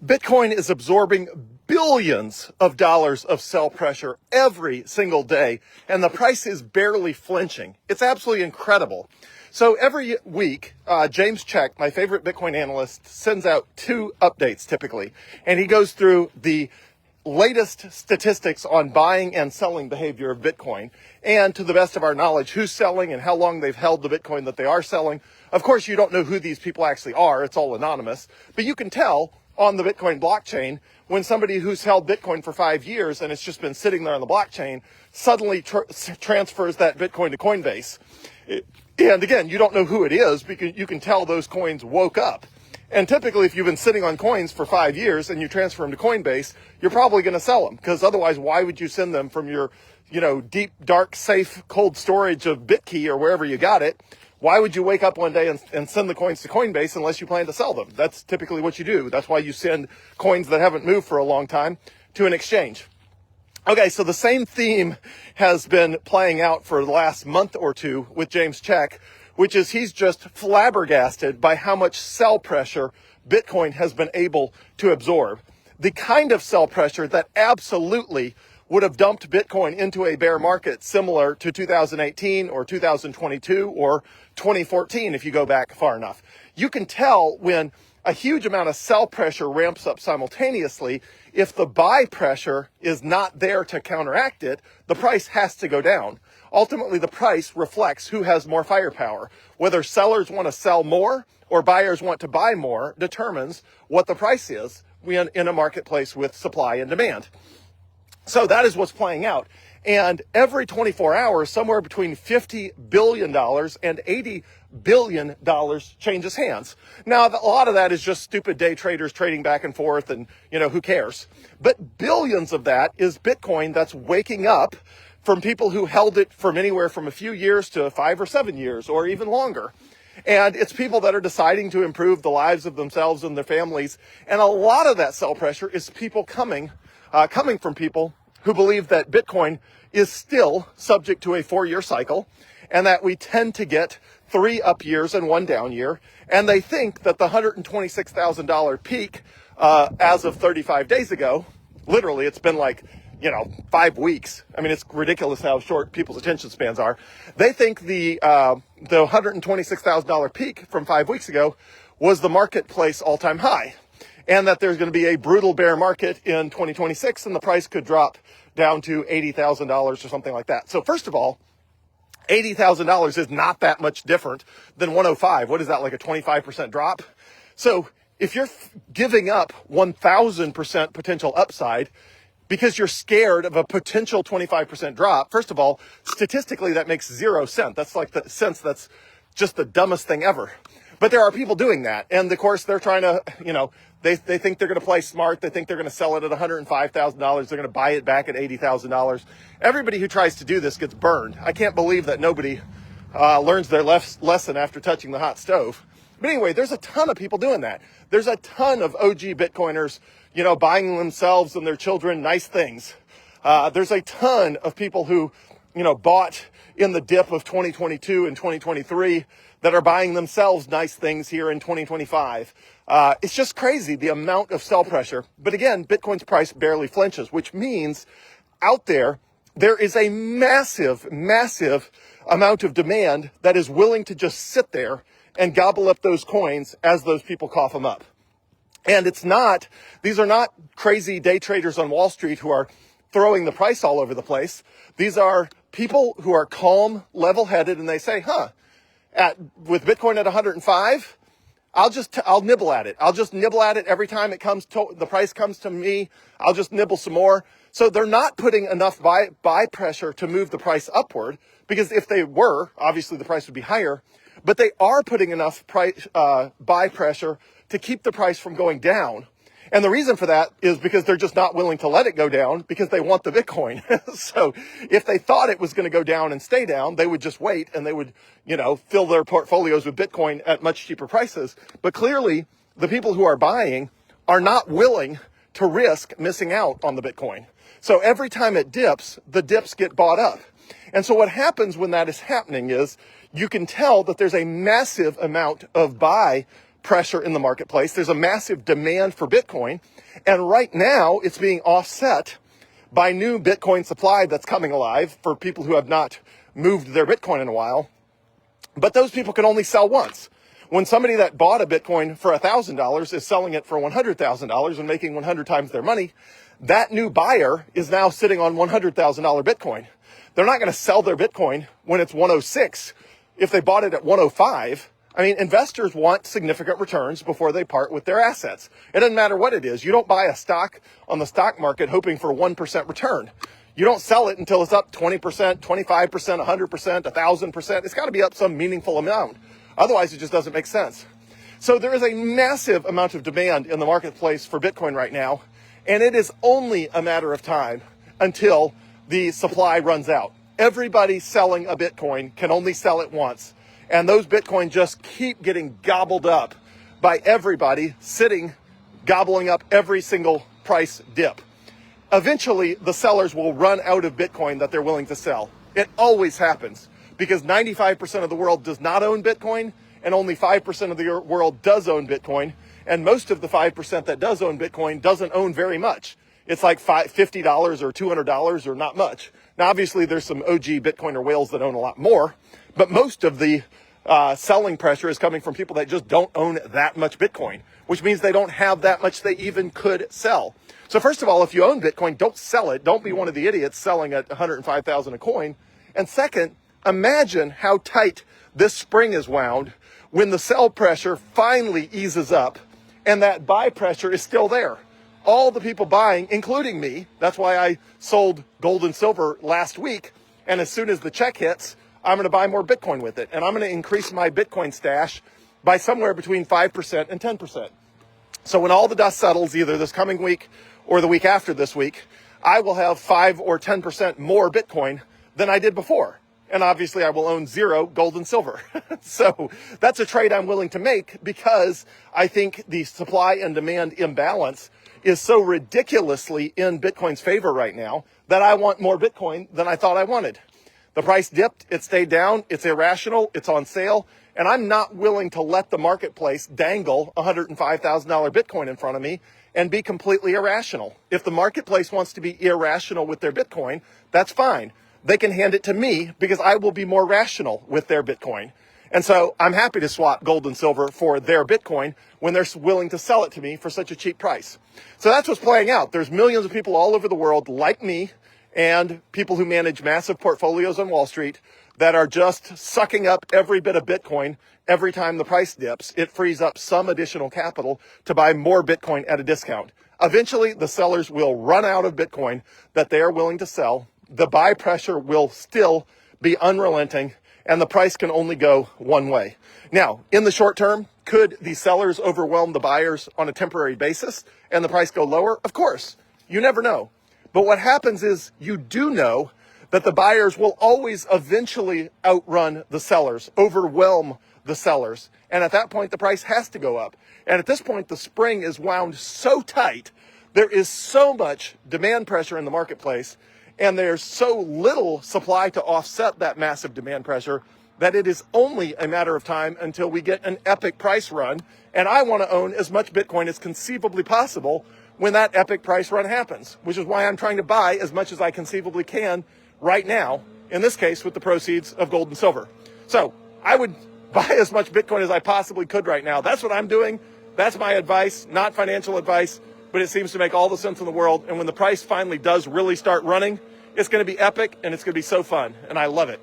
Bitcoin is absorbing billions of dollars of sell pressure every single day, and the price is barely flinching. It's absolutely incredible. So every week, James Check, my favorite Bitcoin analyst, sends out 2 updates typically, and he goes through the latest statistics on buying and selling behavior of Bitcoin, and to the best of our knowledge, who's selling and how long they've held the Bitcoin that they are selling. Of course, you don't know who these people actually are. It's all anonymous, but you can tell on the Bitcoin blockchain when somebody who's held Bitcoin for 5 years and it's just been sitting there on the blockchain suddenly transfers that Bitcoin to Coinbase. And again, you don't know who it is because you can tell those coins woke up. And typically, if you've been sitting on coins for 5 years and you transfer them to Coinbase, you're probably going to sell them, because otherwise, why would you send them from your, deep, dark, safe, cold storage of BitKey or wherever you got it? Why would you wake up one day and send the coins to Coinbase unless you plan to sell them? That's typically what you do. That's why you send coins that haven't moved for a long time to an exchange. Okay, so the same theme has been playing out for the last month or two with James Check, which is he's just flabbergasted by how much sell pressure Bitcoin has been able to absorb. The kind of sell pressure that absolutely would have dumped Bitcoin into a bear market similar to 2018 or 2022 or 2014 if you go back far enough. You can tell when a huge amount of sell pressure ramps up simultaneously. If the buy pressure is not there to counteract it, the price has to go down. Ultimately, the price reflects who has more firepower. Whether sellers want to sell more or buyers want to buy more determines what the price is in a marketplace with supply and demand. So that is what's playing out. And every 24 hours, somewhere between $50 billion and $80 billion changes hands. Now, a lot of that is just stupid day traders trading back and forth and, who cares? But billions of that is Bitcoin that's waking up from people who held it from anywhere from a few years to 5 or 7 years or even longer. And it's people that are deciding to improve the lives of themselves and their families. And a lot of that sell pressure is people coming from people who believe that Bitcoin is still subject to a 4-year cycle and that we tend to get 3 up years and 1 down year. And they think that the $126,000 peak as of 35 days ago, literally it's been 5 weeks. I mean, it's ridiculous how short people's attention spans are. They think the $126,000 peak from 5 weeks ago was the marketplace all-time high, and that there's going to be a brutal bear market in 2026 and the price could drop down to $80,000 or something like that. So first of all, $80,000 is not that much different than 105. What is that, like a 25% drop? So if you're giving up 1,000% potential upside because you're scared of a potential 25% drop, first of all, statistically, that makes 0 sense. That's that's just the dumbest thing ever. But there are people doing that. And of course, they're trying to, they think they're going to play smart. They think they're going to sell it at $105,000. They're going to buy it back at $80,000. Everybody who tries to do this gets burned. I can't believe that nobody learns their lesson after touching the hot stove. But anyway, there's a ton of people doing that. There's a ton of OG Bitcoiners, buying themselves and their children nice things. There's a ton of people who, bought in the dip of 2022 and 2023 that are buying themselves nice things here in 2025. It's just crazy, the amount of sell pressure. But again, Bitcoin's price barely flinches, which means out there is a massive, massive amount of demand that is willing to just sit there and gobble up those coins as those people cough them up. And these are not crazy day traders on Wall Street who are throwing the price all over the place. These are people who are calm, level-headed, and they say, with Bitcoin at 105, I'll nibble at it. I'll just nibble at it every time the price comes to me. I'll just nibble some more. So they're not putting enough buy pressure to move the price upward, because if they were, obviously the price would be higher, but they are putting enough buy pressure to keep the price from going down. And the reason for that is because they're just not willing to let it go down because they want the Bitcoin. So if they thought it was going to go down and stay down, they would just wait and they would, fill their portfolios with Bitcoin at much cheaper prices. But clearly, the people who are buying are not willing to risk missing out on the Bitcoin. So every time it dips, the dips get bought up. And so what happens when that is happening is you can tell that there's a massive amount of buy pressure in the marketplace. There's a massive demand for Bitcoin. And right now it's being offset by new Bitcoin supply that's coming alive for people who have not moved their Bitcoin in a while. But those people can only sell once. When somebody that bought a Bitcoin for $1,000 is selling it for $100,000 and making 100 times their money, that new buyer is now sitting on $100,000 Bitcoin. They're not going to sell their Bitcoin when it's 106 if they bought it at 105. I mean, investors want significant returns before they part with their assets. It doesn't matter what it is. You don't buy a stock on the stock market hoping for a 1% return. You don't sell it until it's up 20%, 25%, 100%, 1,000%. It's got to be up some meaningful amount. Otherwise, it just doesn't make sense. So there is a massive amount of demand in the marketplace for Bitcoin right now, and it is only a matter of time until the supply runs out. Everybody selling a Bitcoin can only sell it once, and those Bitcoin just keep getting gobbled up by everybody sitting, gobbling up every single price dip. Eventually, the sellers will run out of Bitcoin that they're willing to sell. It always happens because 95% of the world does not own Bitcoin and only 5% of the world does own Bitcoin. And most of the 5% that does own Bitcoin doesn't own very much. It's like $50 or $200 or not much. Now, obviously, there's some OG Bitcoiner whales that own a lot more, but most of the selling pressure is coming from people that just don't own that much Bitcoin, which means they don't have that much they even could sell. So first of all, if you own Bitcoin, don't sell it. Don't be one of the idiots selling at 105,000 a coin. And second, imagine how tight this spring is wound when the sell pressure finally eases up and that buy pressure is still there. All the people buying, including me, that's why I sold gold and silver last week. And as soon as the check hits, I'm going to buy more Bitcoin with it. And I'm going to increase my Bitcoin stash by somewhere between 5% and 10%. So when all the dust settles, either this coming week or the week after this week, I will have 5 or 10% more Bitcoin than I did before. And obviously I will own 0 gold and silver. So that's a trade I'm willing to make because I think the supply and demand imbalance is so ridiculously in Bitcoin's favor right now that I want more Bitcoin than I thought I wanted. The price dipped, it stayed down, it's irrational, it's on sale, and I'm not willing to let the marketplace dangle $105,000 Bitcoin in front of me and be completely irrational. If the marketplace wants to be irrational with their Bitcoin, that's fine. They can hand it to me because I will be more rational with their Bitcoin. And so I'm happy to swap gold and silver for their Bitcoin when they're willing to sell it to me for such a cheap price. So that's what's playing out. There's millions of people all over the world like me and people who manage massive portfolios on Wall Street that are just sucking up every bit of Bitcoin every time the price dips. It frees up some additional capital to buy more Bitcoin at a discount. Eventually, the sellers will run out of Bitcoin that they are willing to sell. The buy pressure will still be unrelenting, and the price can only go one way. Now, in the short term, could the sellers overwhelm the buyers on a temporary basis and the price go lower? Of course. You never know. But what happens is you do know that the buyers will always eventually outrun the sellers, overwhelm the sellers. And at that point, the price has to go up. And at this point, the spring is wound so tight. There is so much demand pressure in the marketplace, and there's so little supply to offset that massive demand pressure that it is only a matter of time until we get an epic price run. And I want to own as much Bitcoin as conceivably possible when that epic price run happens, which is why I'm trying to buy as much as I conceivably can right now, in this case, with the proceeds of gold and silver. So I would buy as much Bitcoin as I possibly could right now. That's what I'm doing. That's my advice, not financial advice, but it seems to make all the sense in the world. And when the price finally does really start running, it's going to be epic and it's going to be so fun. And I love it.